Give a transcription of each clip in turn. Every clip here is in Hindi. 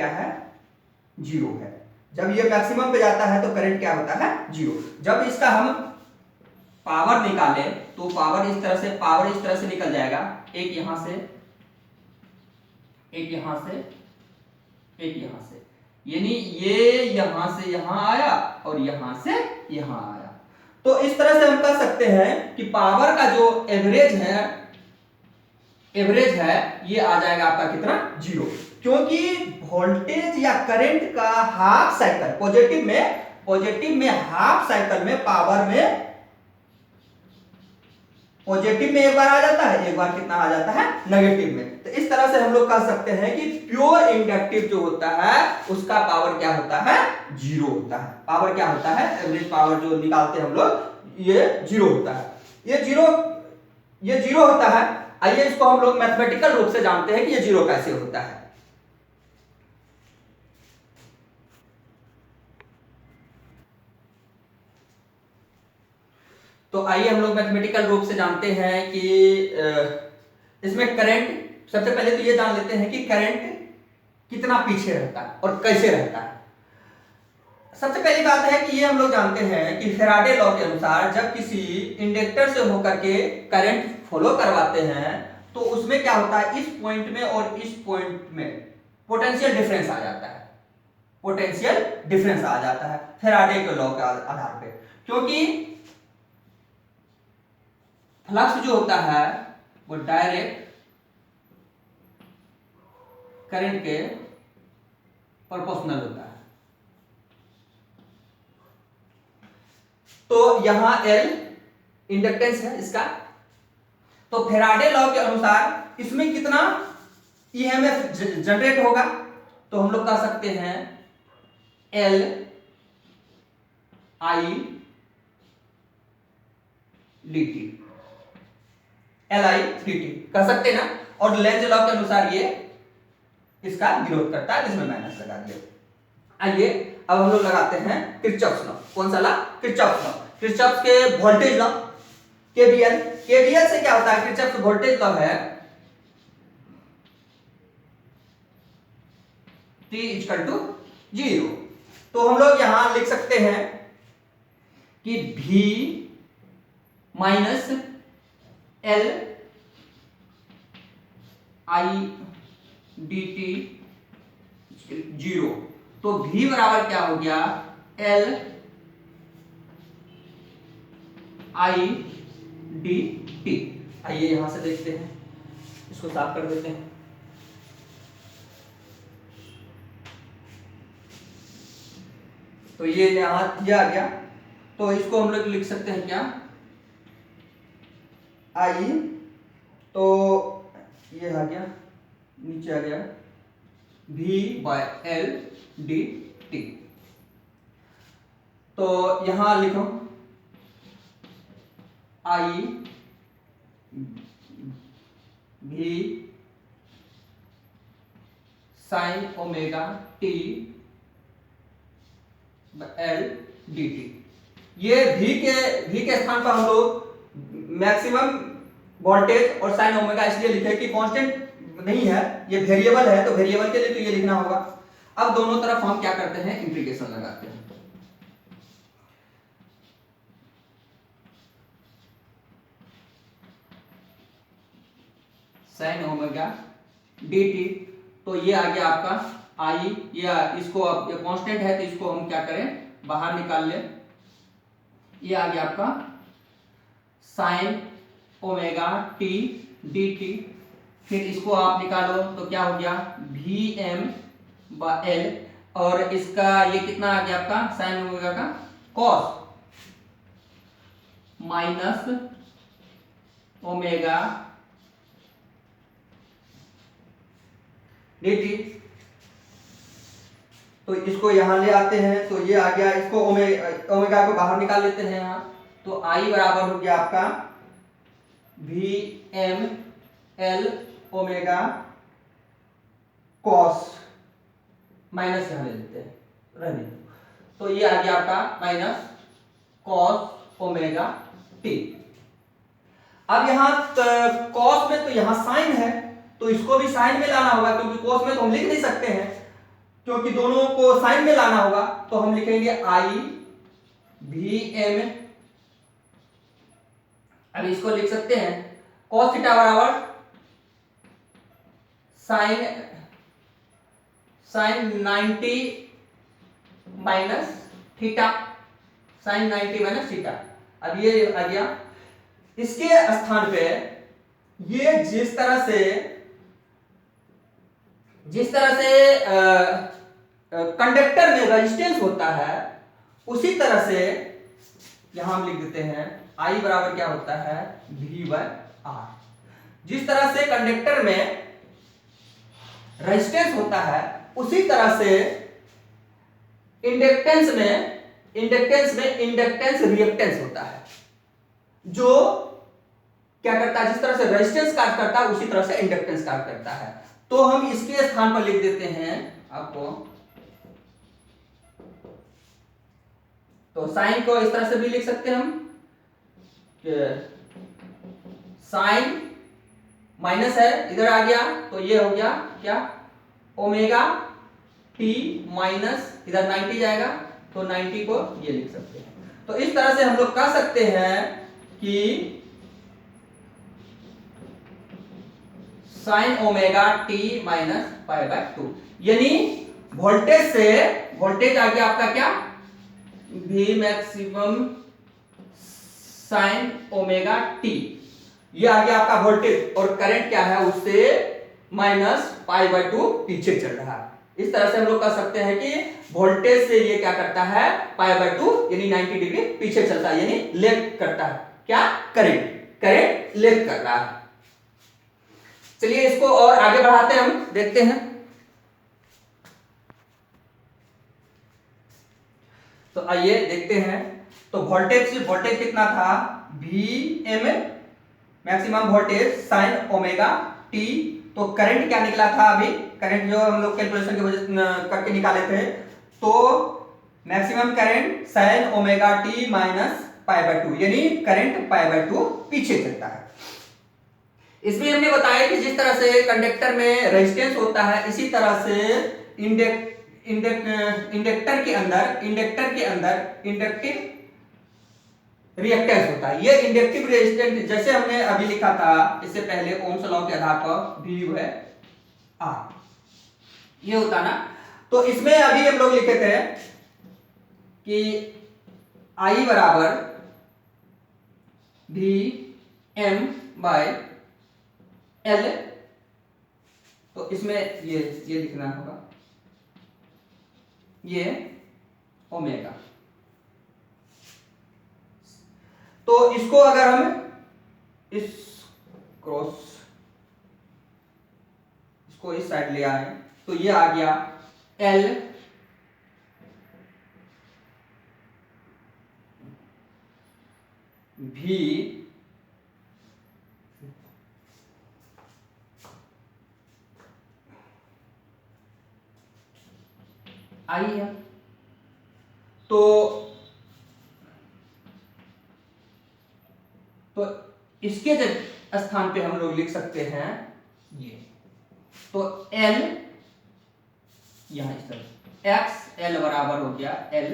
क्या है, जीरो है। जब ये मैक्सिमम पे जाता है तो करंट क्या होता है, जीरो। जब इसका हम पावर निकाले तो पावर इस तरह से निकल जाएगा, एक यहां से, एक यहां से, एक यहां से, यानी ये यहां से यहां आया और यहां से यहां आया। तो इस तरह से हम कह सकते हैं कि पावर का जो एवरेज है ये आ जाएगा आपका कितना, जीरो। क्योंकि वोल्टेज या करंट का हाफ साइकिल, पॉजिटिव में हाफ साइकिल में पावर में पॉजिटिव में एक बार आ जाता है, एक बार कितना आ जाता है, नेगेटिव में। तो इस तरह से हम लोग कह सकते हैं कि प्योर इंडक्टिव जो होता है उसका पावर क्या होता है, जीरो होता है। पावर क्या होता है, एवरेज पावर जो निकालते हैं हम लोग, ये जीरो होता है। ये जीरो होता है। आइए इसको हम लोग मैथमेटिकल रूप से जानते हैं कि ये जीरो कैसे होता है। तो आइए हम लोग मैथमेटिकल रूप से जानते हैं कि इसमें करंट, सबसे पहले तो ये जान लेते हैं कि करंट कितना पीछे रहता है और कैसे रहता है। सबसे पहली बात है कि ये हम लोग जानते हैं कि फैराडे लॉ के अनुसार जब किसी इंडक्टर से होकर के करंट फ्लो करवाते हैं तो उसमें क्या होता है, इस पॉइंट में और इस पॉइंट में पोटेंशियल डिफरेंस आ जाता है, पोटेंशियल डिफरेंस आ जाता है फैराडे के लॉ के आधार पे। क्योंकि फ्लक्स जो होता है वो डायरेक्ट करंट के प्रोपोर्शनल होता है। तो यहां L इंडक्टेंस है इसका, तो फैराडे लॉ के अनुसार इसमें कितना ईएमएफ जनरेट होगा, तो हम लोग कह सकते हैं L I dt, L I dt कह सकते हैं ना। और लेंज लॉ के अनुसार ये इसका विरोध करता है, जिसमें माइनस लगा दिया। आइए अब हम लोग लगाते हैं किरचॉफ्स लॉ। कौन सा लॉ, किरचॉफ्स लॉ, किरचॉफ्स के वोल्टेज लॉ, केवीएल से क्या होता है, किरचॉफ्स वोल्टेज लॉ है T इक्वल टू 0। तो हम लोग यहां लिख सकते हैं कि V minus L I dt 0। तो V बराबर क्या हो गया, L I dt। आइए यहां से देखते हैं, इसको साफ कर देते हैं। तो ये यहां ये आ गया, तो इसको हम लोग लिख सकते हैं क्या, I, तो ये आ गया, नीचे आ गया V बाय L dt। तो यहां लिखो I V sine omega t L dt। ये V के स्थान पर हम लोग मैक्सिमम वोल्टेज और साइन ओमेगा इसलिए लिखे कि कांस्टेंट नहीं है, ये वेरिएबल है, तो वेरिएबल के लिए तो ये लिखना होगा। अब दोनों तरफ हम क्या करते हैं, इंटीग्रेशन लगाते हैं। साइन ओमेगा dt, तो ये आ गया आपका I, ये इसको अब कांस्टेंट है तो इसको हम क्या करें, बाहर निकाल लें। ये आ गया आपका साइन ओमेगा t dt, फिर इसको आप निकालो तो क्या हो गया Vm बाय L, और इसका ये कितना आ गया आपका साइन ओमेगा का कॉस माइनस ओमेगा dt। तो इसको यहां ले आते हैं, तो ये आ गया, इसको ओमेगा को बाहर निकाल लेते हैं यहां, तो I बराबर हो गया आपका Vm L omega cos, minus यहां ले लेते हैं, रहने दो। तो ये आ गया आपका माइनस कॉस ओमेगा t। अब यहां कॉस में तो यहां साइन है, तो इसको भी साइन में लाना होगा, क्योंकि कॉस में तो हम लिख नहीं सकते हैं। क्योंकि दोनों को साइन में लाना होगा, तो हम लिखेंगे आई भी एम। अब इसको लिख सकते हैं cos थीटा बराबर sine 90 minus theta, sine 90 minus theta. अब ये आ गया, इसके स्थान पे ये जिस तरह से कंडक्टर में रेजिस्टेंस होता है, उसी तरह से यहां हम लिख देते हैं I बराबर क्या होता है V बाय R। जिस तरह से कंडक्टर में रेजिस्टेंस होता है, उसी तरह से इंडक्टेंस में इंडक्टेंस रिएक्टेंस होता है, जो क्या करता है, जिस तरह से रेजिस्टेंस कार्य करता है उसी तरह से इंडक्टेंस कार्य करता है। तो हम इसके स्थान पर लिख देते हैं आपको, तो साइन को इस तरह से भी लिख सकते हैं हम, साइन माइनस है इधर आ गया, तो ये हो गया क्या ओमेगा टी माइनस इधर 90 जाएगा, तो 90 को ये लिख सकते हैं। तो इस तरह से हम लोग कह सकते हैं कि sign omega T minus pi by 2, यानी वोल्टेज आ गया आपका क्या V maximum sign omega T, ये आ गया आपका वोल्टेज, और करंट क्या है उससे माइनस पाई बाय 2 पीछे चल रहा है। इस तरह से हम लोग कह सकते हैं कि वोल्टेज से ये क्या करता है पाई बाय 2 यानी 90 डिग्री पीछे चलता है, यानी लेग करता है क्या करंट लेग कर रहा है। चलिए इसको और आगे बढ़ाते हैं, हम देखते हैं। तो आइए देखते हैं, तो वोल्टेज कितना था V M maximum voltage sine omega T, तो करंट क्या निकला था अभी, करंट जो हम लोग कैलकुलेशन की वजह करके निकाले थे, तो maximum current sign omega T minus pi by 2, यानी करंट पाई बाय 2 पीछे चलता है। इसमें हमने बताया कि जिस तरह से कंडक्टर में रेजिस्टेंस होता है, इसी तरह से इंडक्टर के अंदर इंडक्टिव रिएक्टेंस होता है। ये इंडक्टिव रेजिस्टेंस जैसे हमने अभी लिखा था इससे पहले ओम्स लॉ के आधार पर V है R, ये होता ना। तो इसमें अभी हम लोग लिखे थे कि I बराबर V M बाय L, तो इसमें ये लिखना होगा, ये ओमेगा। तो इसको अगर हम इसको इस साइड ले आए, तो ये आ गया L V आई है। तो इसके स्थान पे हम लोग लिख सकते हैं ये, तो L यहां इस तरह x L बराबर हो गया L,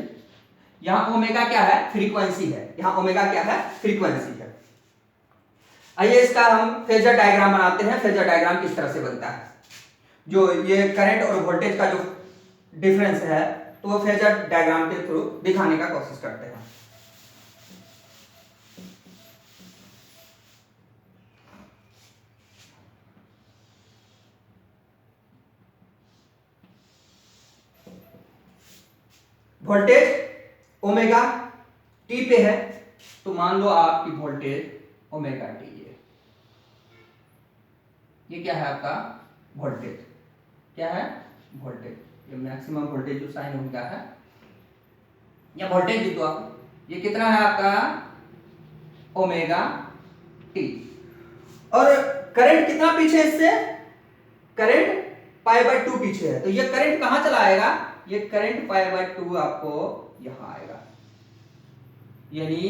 यहां ओमेगा क्या है फ्रीक्वेंसी है, यहां ओमेगा क्या है फ्रीक्वेंसी है। आइए इसका हम फेजर डायग्राम बनाते हैं। फेजर डायग्राम किस तरह से बनता है, जो ये करंट और वोल्टेज का जो डिफरेंस है, तो वो फेजर डायग्राम के थ्रू दिखाने का कोशिश करते हैं। वोल्टेज ओमेगा टी पे है, तो मान लो आपकी वोल्टेज ओमेगा टी है, ये क्या है आपका वोल्टेज, क्या है वोल्टेज, ये मैक्सिमम वोल्टेज जो साइन ओमेगा है, या वोल्टेज लिख दो आप, ये कितना है आपका ओमेगा टी। और करंट कितना पीछे है इससे, करंट पाई बाय 2 पीछे है, तो ये करंट कहां चला आएगा, ये करंट पाई बाय 2 आपको यहां आएगा, यानी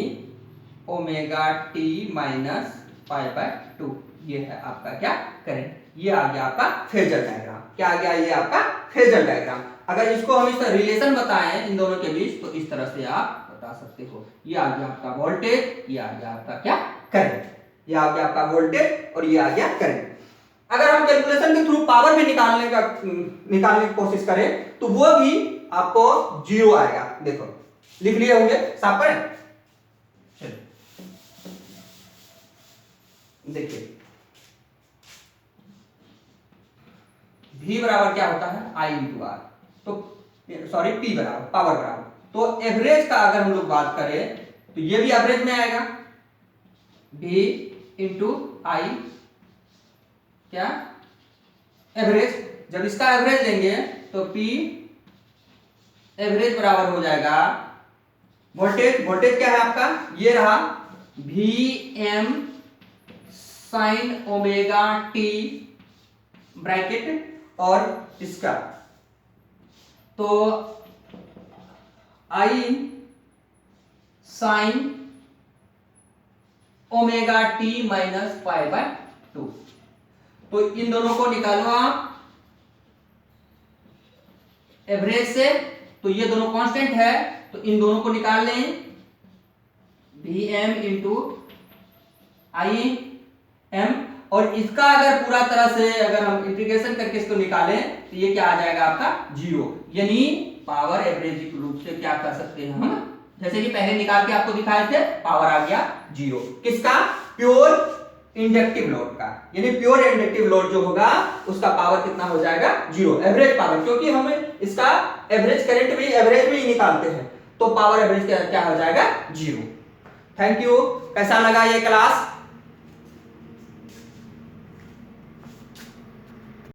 omega T minus pi by 2, ये है आपका क्या करंट। ये आ गया आपका फेजर डायग्राम, क्या आ गया ये आपका फेजर डायग्राम। अगर इसको हम इस रिलेशन बताएं इन दोनों के बीच, तो इस तरह से आप बता सकते हो। ये आ गया आपका वोल्टेज, ये आ गया आपका क्या, करंट। ये आ गया आपका वोल्टेज और ये आ गया करंट। अगर हम कैलकुलेशन के थ्रू पावर भी निकालने की कोशिश करें तो वो भी आपको 0 आएगा। देखो लिख लिए होंगे, साफ करें। चलिए देखिए, V बराबर क्या होता है, I इंटू आर। तो सॉरी, P बराबर पावर बराबर, तो एवरेज का अगर हम लोग बात करें तो ये भी एवरेज में आएगा, V इंटू आई क्या, एवरेज। जब इसका एवरेज लेंगे तो P एवरेज बराबर हो जाएगा वोल्टेज। वोल्टेज क्या है आपका, ये रहा Vm sign omega T bracket और इसका तो I sign omega T minus pi by 2। तो इन दोनों को निकालो आप एवरेज से, तो ये दोनों कांस्टेंट है, तो इन दोनों को निकाल लें, Vm इंटू आई एम, और इसका अगर पूरा तरह से अगर हम इंटीग्रेशन करके इसको निकालें तो ये क्या आ जाएगा आपका 0। यानी पावर एवरेज रूप से क्या कर सकते हैं हम, जैसे कि पहले निकाल के आपको दिखाए थे, पावर आ गया 0। किसका, प्योर इंडक्टिव लोड का। यानी प्योर इंडक्टिव लोड जो होगा उसका पावर कितना हो जाएगा 0, एवरेज पावर। क्योंकि हम इसका एवरेज करंट भी एवरेज में ही निकालते हैं, तो पावर एवरेज क्या हो जाएगा 0। Thank you. कैसा लगा ये क्लास?